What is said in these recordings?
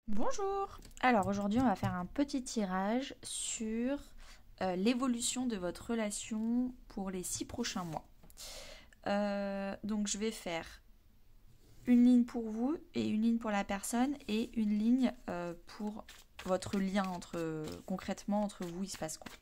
Bonjour! Alors aujourd'hui on va faire un petit tirage sur l'évolution de votre relation pour les 6 prochains mois. Donc je vais faire une ligne pour vous et une ligne pour la personne et une ligne pour votre lien concrètement entre vous, il se passe quoi.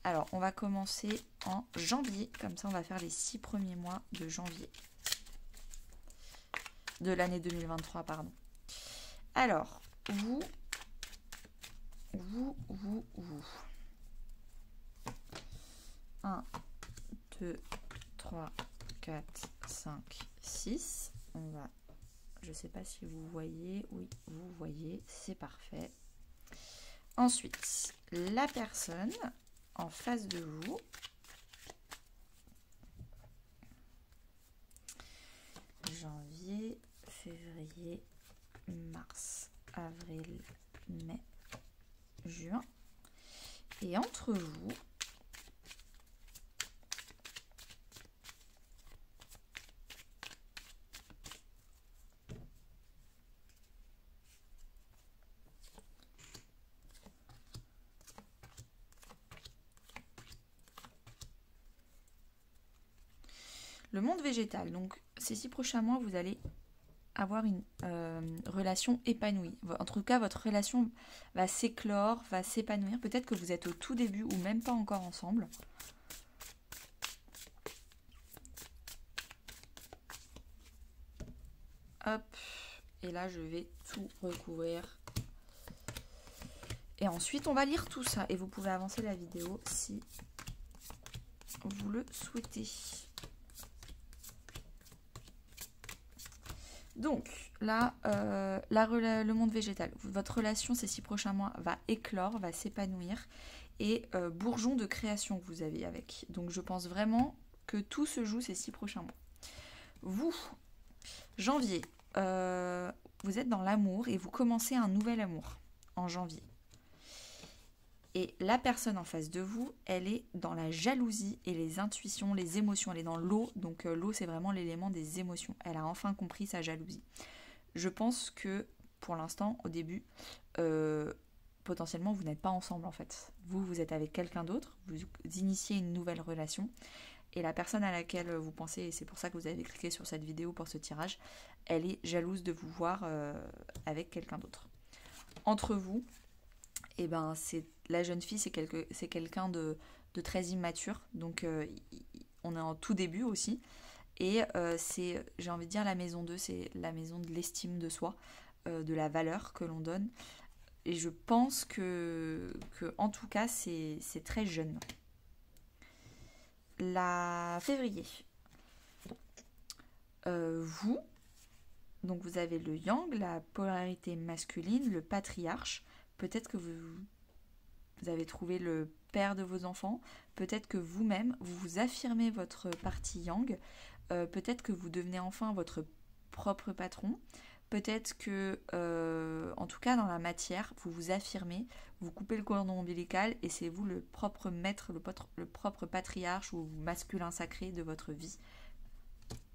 Alors on va commencer en janvier, comme ça on va faire les 6 premiers mois de janvier. De l'année 2023, pardon. Alors, vous. 1, 2, 3, 4, 5, 6. On va. Je sais pas si vous voyez. Oui, vous voyez, c'est parfait. Ensuite, la personne en face de vous. Janvier, février, mars, avril, mai, juin. Et entre vous, le monde végétal. Donc, ces 6 prochains mois, vous allez avoir une relation épanouie. En tout cas, votre relation va s'éclore, va s'épanouir. Peut-être que vous êtes au tout début ou même pas encore ensemble. Hop. Et là, je vais tout recouvrir. Et ensuite, on va lire tout ça. Et vous pouvez avancer la vidéo si vous le souhaitez. Donc, là, le monde végétal. Votre relation ces 6 prochains mois va éclore, va s'épanouir. Et bourgeon de création que vous avez avec. Donc, je pense vraiment que tout se joue ces 6 prochains mois. Vous, janvier, vous êtes dans l'amour et vous commencez un nouvel amour en janvier. Et la personne en face de vous, elle est dans la jalousie et les intuitions, les émotions. Elle est dans l'eau, donc l'eau c'est vraiment l'élément des émotions. Elle a enfin compris sa jalousie. Je pense que pour l'instant, au début, potentiellement vous n'êtes pas ensemble en fait. Vous êtes avec quelqu'un d'autre, vous initiez une nouvelle relation. Et la personne à laquelle vous pensez, et c'est pour ça que vous avez cliqué sur cette vidéo pour ce tirage, elle est jalouse de vous voir avec quelqu'un d'autre. Entre vous, eh ben, la jeune fille, c'est quelqu'un de très immature. Donc, on est en tout début aussi. Et j'ai envie de dire, la maison 2, c'est la maison de l'estime de soi, de la valeur que l'on donne. Et je pense que en tout cas, c'est très jeune. La février. Donc vous avez le yang, la polarité masculine, le patriarche. Peut-être que vous avez trouvé le père de vos enfants. Peut-être que vous-même, vous affirmez votre partie yang. Peut-être que vous devenez enfin votre propre patron. Peut-être que, en tout cas dans la matière, vous vous affirmez, vous coupez le cordon ombilical et c'est vous le propre maître, le propre patriarche ou masculin sacré de votre vie.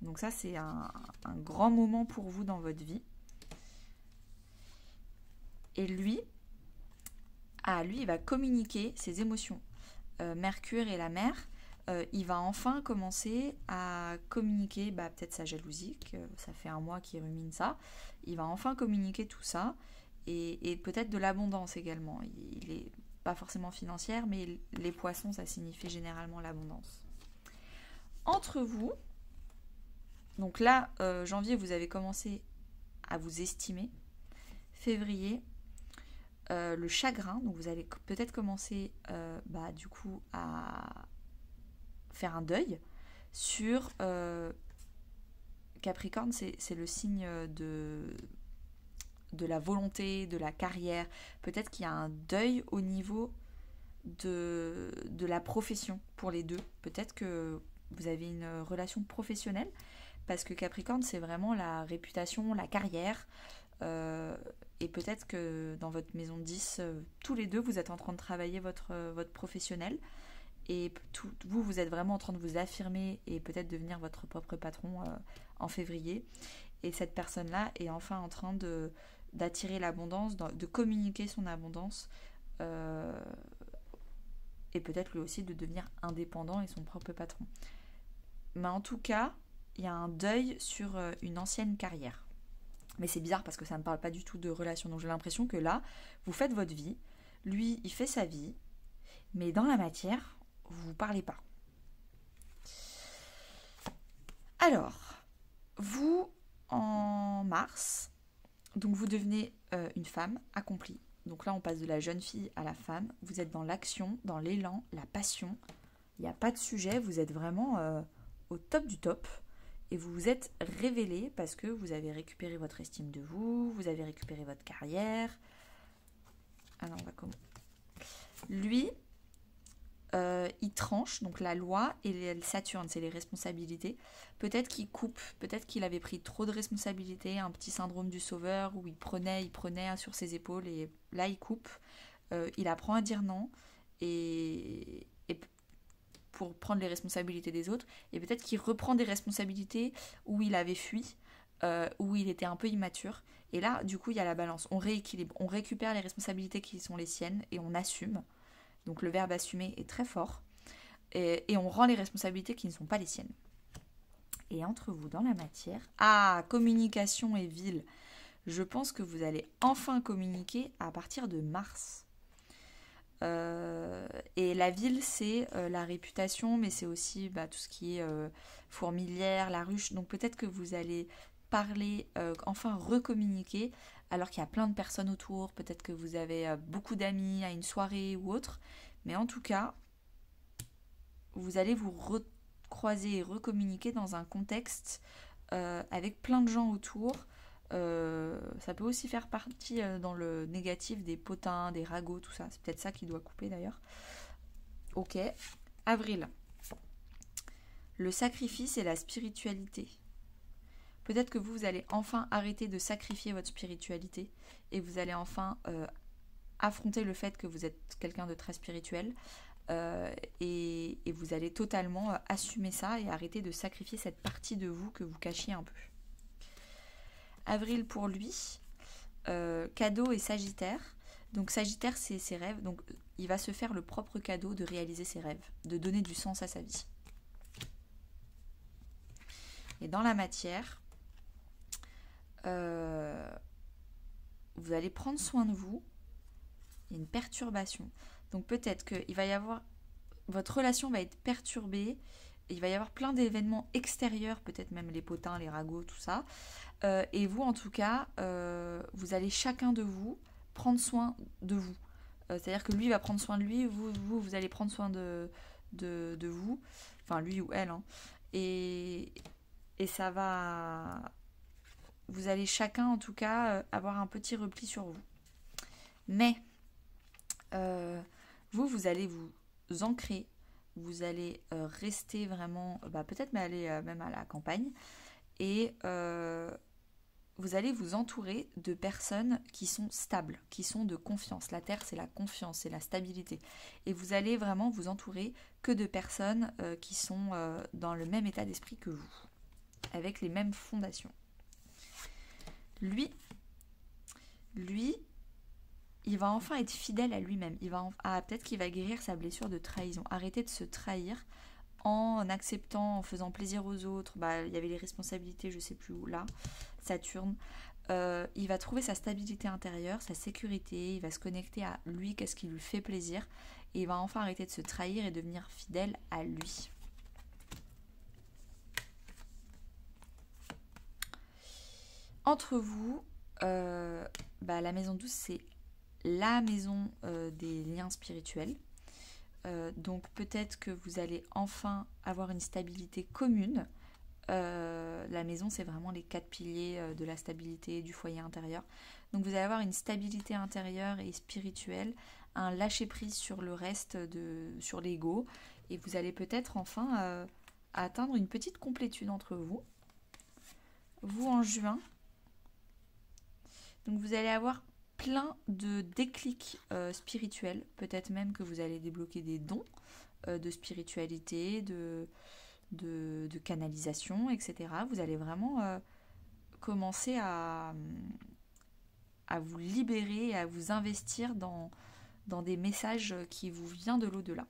Donc ça, c'est un grand moment pour vous dans votre vie. Et lui, il va communiquer ses émotions. Mercure et la mer, il va enfin commencer à communiquer peut-être sa jalousie, que ça fait un mois qu'il rumine ça. Il va enfin communiquer tout ça et peut-être de l'abondance également. Il est pas forcément financière, mais les poissons, ça signifie généralement l'abondance. Entre vous, donc là, janvier, vous avez commencé à vous estimer. Février, le chagrin, donc vous allez peut-être commencer du coup à faire un deuil sur Capricorne, c'est le signe de la volonté, de la carrière. Peut-être qu'il y a un deuil au niveau de la profession pour les deux. Peut-être que vous avez une relation professionnelle parce que Capricorne, c'est vraiment la réputation, la carrière. Et peut-être que dans votre maison 10, tous les deux, vous êtes en train de travailler votre professionnel. Et vous êtes vraiment en train de vous affirmer et peut-être devenir votre propre patron en février. Et cette personne-là est enfin en train de d'attirer l'abondance, de communiquer son abondance, et peut-être lui aussi de devenir indépendant et son propre patron. Mais en tout cas, il y a un deuil sur une ancienne carrière. Mais c'est bizarre parce que ça ne parle pas du tout de relation. Donc j'ai l'impression que là, vous faites votre vie, lui, il fait sa vie, mais dans la matière, vous ne parlez pas. Alors, vous, en mars, donc vous devenez une femme accomplie. Donc là, on passe de la jeune fille à la femme. Vous êtes dans l'action, dans l'élan, la passion. Il n'y a pas de sujet, vous êtes vraiment au top du top. Et vous vous êtes révélé parce que vous avez récupéré votre estime de vous, vous avez récupéré votre carrière. Alors, on va comment ? Lui, il tranche, donc la loi et le Saturne, c'est les responsabilités. Peut-être qu'il coupe, peut-être qu'il avait pris trop de responsabilités, un petit syndrome du sauveur où il prenait sur ses épaules et là il coupe. Il apprend à dire non et pour prendre les responsabilités des autres. Et peut-être qu'il reprend des responsabilités où il avait fui, où il était un peu immature. Et là, du coup, il y a la balance. On rééquilibre, on récupère les responsabilités qui sont les siennes et on assume. Donc le verbe assumer est très fort. Et on rend les responsabilités qui ne sont pas les siennes. Et entre vous, dans la matière... Ah, communication et ville. Je pense que vous allez enfin communiquer à partir de mars. Et la ville, c'est la réputation, mais c'est aussi tout ce qui est fourmilière, la ruche. Donc peut-être que vous allez parler, enfin recommuniquer, alors qu'il y a plein de personnes autour. Peut-être que vous avez beaucoup d'amis à une soirée ou autre. Mais en tout cas, vous allez vous recroiser et recommuniquer dans un contexte avec plein de gens autour. Ça peut aussi faire partie dans le négatif des potins, des ragots, tout ça. C'est peut-être ça qui doit couper d'ailleurs. Ok. Avril. Le sacrifice et la spiritualité. Peut-être que vous allez enfin arrêter de sacrifier votre spiritualité et vous allez enfin affronter le fait que vous êtes quelqu'un de très spirituel et vous allez totalement assumer ça et arrêter de sacrifier cette partie de vous que vous cachiez un peu. Avril pour lui, cadeau et Sagittaire. Donc Sagittaire, c'est ses rêves. Donc il va se faire le propre cadeau de réaliser ses rêves, de donner du sens à sa vie. Et dans la matière, vous allez prendre soin de vous. Il y a une perturbation. Donc peut-être qu'il va y avoir... Votre relation va être perturbée. Il va y avoir plein d'événements extérieurs, peut-être même les potins, les ragots, tout ça. Et vous, en tout cas, vous allez chacun de vous prendre soin de vous. C'est-à-dire que lui va prendre soin de lui, vous allez prendre soin de vous. Enfin, lui ou elle. Hein. Et ça va... Vous allez chacun, en tout cas, avoir un petit repli sur vous. Mais, vous allez vous ancrer. Vous allez rester vraiment... peut-être mais aller même à la campagne. Et vous allez vous entourer de personnes qui sont stables, qui sont de confiance. La Terre, c'est la confiance, c'est la stabilité. Et vous allez vraiment vous entourer que de personnes qui sont dans le même état d'esprit que vous, avec les mêmes fondations. Lui, il va enfin être fidèle à lui-même. Peut-être qu'il va guérir sa blessure de trahison. Arrêter de se trahir en acceptant, en faisant plaisir aux autres. Il y avait les responsabilités, je ne sais plus où, là, Saturne. Il va trouver sa stabilité intérieure, sa sécurité. Il va se connecter à lui, qu'est-ce qui lui fait plaisir. Et il va enfin arrêter de se trahir et devenir fidèle à lui. Entre vous, la maison 12, c'est la maison des liens spirituels. Donc peut-être que vous allez enfin avoir une stabilité commune. La maison, c'est vraiment les 4 piliers de la stabilité du foyer intérieur. Donc vous allez avoir une stabilité intérieure et spirituelle, un lâcher-prise sur le reste, sur l'ego. Et vous allez peut-être enfin atteindre une petite complétude entre vous. Vous, en juin, donc vous allez avoir plein de déclics spirituels. Peut-être même que vous allez débloquer des dons de spiritualité, de canalisation, etc. Vous allez vraiment commencer à à vous libérer et à vous investir dans des messages qui vous viennent de l'au-delà.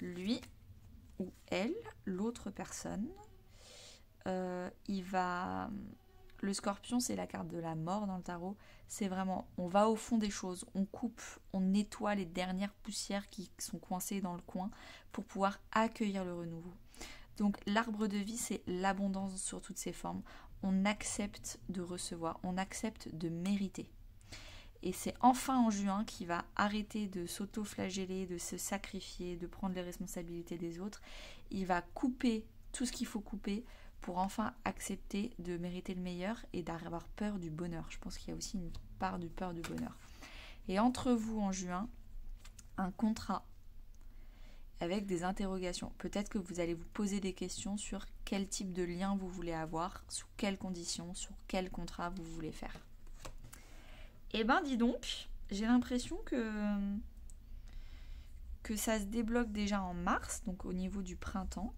Lui ou elle, l'autre personne, il va... Le scorpion, c'est la carte de la mort dans le tarot. C'est vraiment, on va au fond des choses, on coupe, on nettoie les dernières poussières qui sont coincées dans le coin pour pouvoir accueillir le renouveau. Donc l'arbre de vie, c'est l'abondance sur toutes ses formes. On accepte de recevoir, on accepte de mériter. Et c'est enfin en juin qu'il va arrêter de s'auto-flageller, de se sacrifier, de prendre les responsabilités des autres. Il va couper tout ce qu'il faut couper pour enfin accepter de mériter le meilleur et d'avoir peur du bonheur. Je pense qu'il y a aussi une part de peur du bonheur. Et entre vous en juin, un contrat avec des interrogations. Peut-être que vous allez vous poser des questions sur quel type de lien vous voulez avoir, sous quelles conditions, sur quel contrat vous voulez faire. Eh ben dis donc, j'ai l'impression que ça se débloque déjà en mars, donc au niveau du printemps.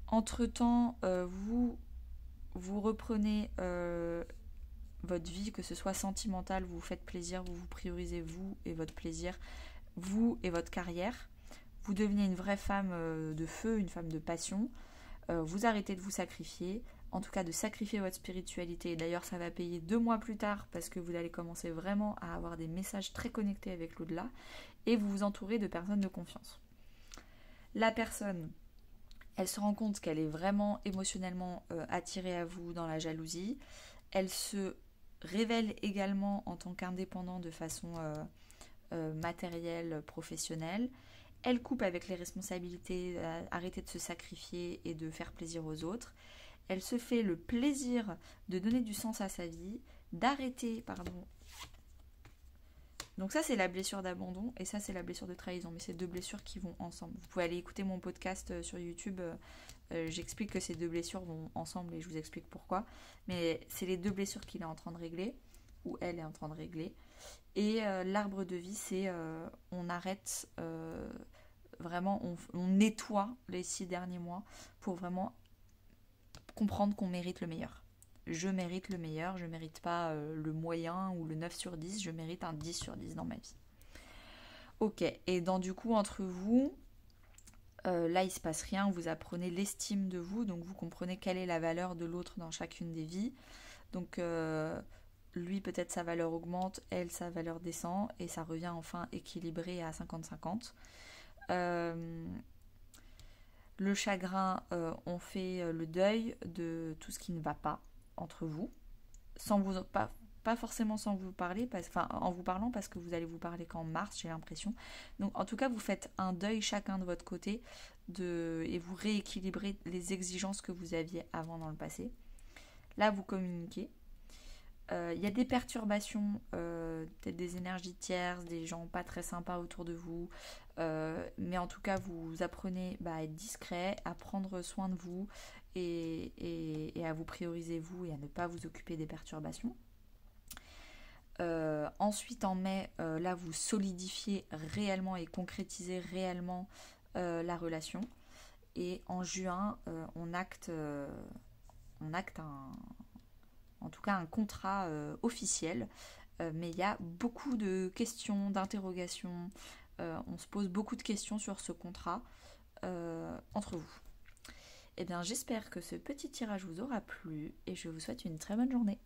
Entre-temps, vous reprenez votre vie, que ce soit sentimentale, vous vous faites plaisir, vous vous priorisez vous et votre plaisir, vous et votre carrière. Vous devenez une vraie femme de feu, une femme de passion. Vous arrêtez de vous sacrifier, en tout cas de sacrifier votre spiritualité. D'ailleurs, ça va payer 2 mois plus tard parce que vous allez commencer vraiment à avoir des messages très connectés avec l'au-delà et vous vous entourez de personnes de confiance. La personne, elle se rend compte qu'elle est vraiment émotionnellement attirée à vous dans la jalousie. Elle se révèle également en tant qu'indépendant de façon matérielle, professionnelle. Elle coupe avec les responsabilités, arrêter de se sacrifier et de faire plaisir aux autres. Elle se fait le plaisir de donner du sens à sa vie, d'arrêter, Donc ça, c'est la blessure d'abandon et ça, c'est la blessure de trahison. Mais c'est 2 blessures qui vont ensemble. Vous pouvez aller écouter mon podcast sur YouTube. J'explique que ces 2 blessures vont ensemble et je vous explique pourquoi. Mais c'est les 2 blessures qu'il est en train de régler, ou elle est en train de régler. Et l'arbre de vie, c'est on arrête, vraiment, on nettoie les 6 derniers mois pour vraiment comprendre qu'on mérite le meilleur. Je mérite le meilleur, je ne mérite pas le moyen ou le 9 sur 10, je mérite un 10 sur 10 dans ma vie. Ok, et du coup, entre vous, là, il ne se passe rien, vous apprenez l'estime de vous, donc vous comprenez quelle est la valeur de l'autre dans chacune des vies. Donc, lui, peut-être sa valeur augmente, elle, sa valeur descend, et ça revient enfin équilibré à 50-50. Le chagrin, on fait le deuil de tout ce qui ne va pas entre vous, sans vous pas forcément sans vous parler, en vous parlant, parce que vous allez vous parler qu'en mars, j'ai l'impression. Donc en tout cas, vous faites un deuil chacun de votre côté et vous rééquilibrez les exigences que vous aviez avant dans le passé. Là, vous communiquez. Il y a des perturbations, peut-être des énergies tierces, des gens pas très sympas autour de vous, mais en tout cas vous apprenez à être discret, à prendre soin de vous et à vous prioriser vous et à ne pas vous occuper des perturbations. Ensuite en mai, là vous solidifiez réellement et concrétisez réellement la relation, et en juin on acte en tout cas un contrat officiel, mais il y a beaucoup de questions, d'interrogations, on se pose beaucoup de questions sur ce contrat entre vous. Eh bien, j'espère que ce petit tirage vous aura plu et je vous souhaite une très bonne journée.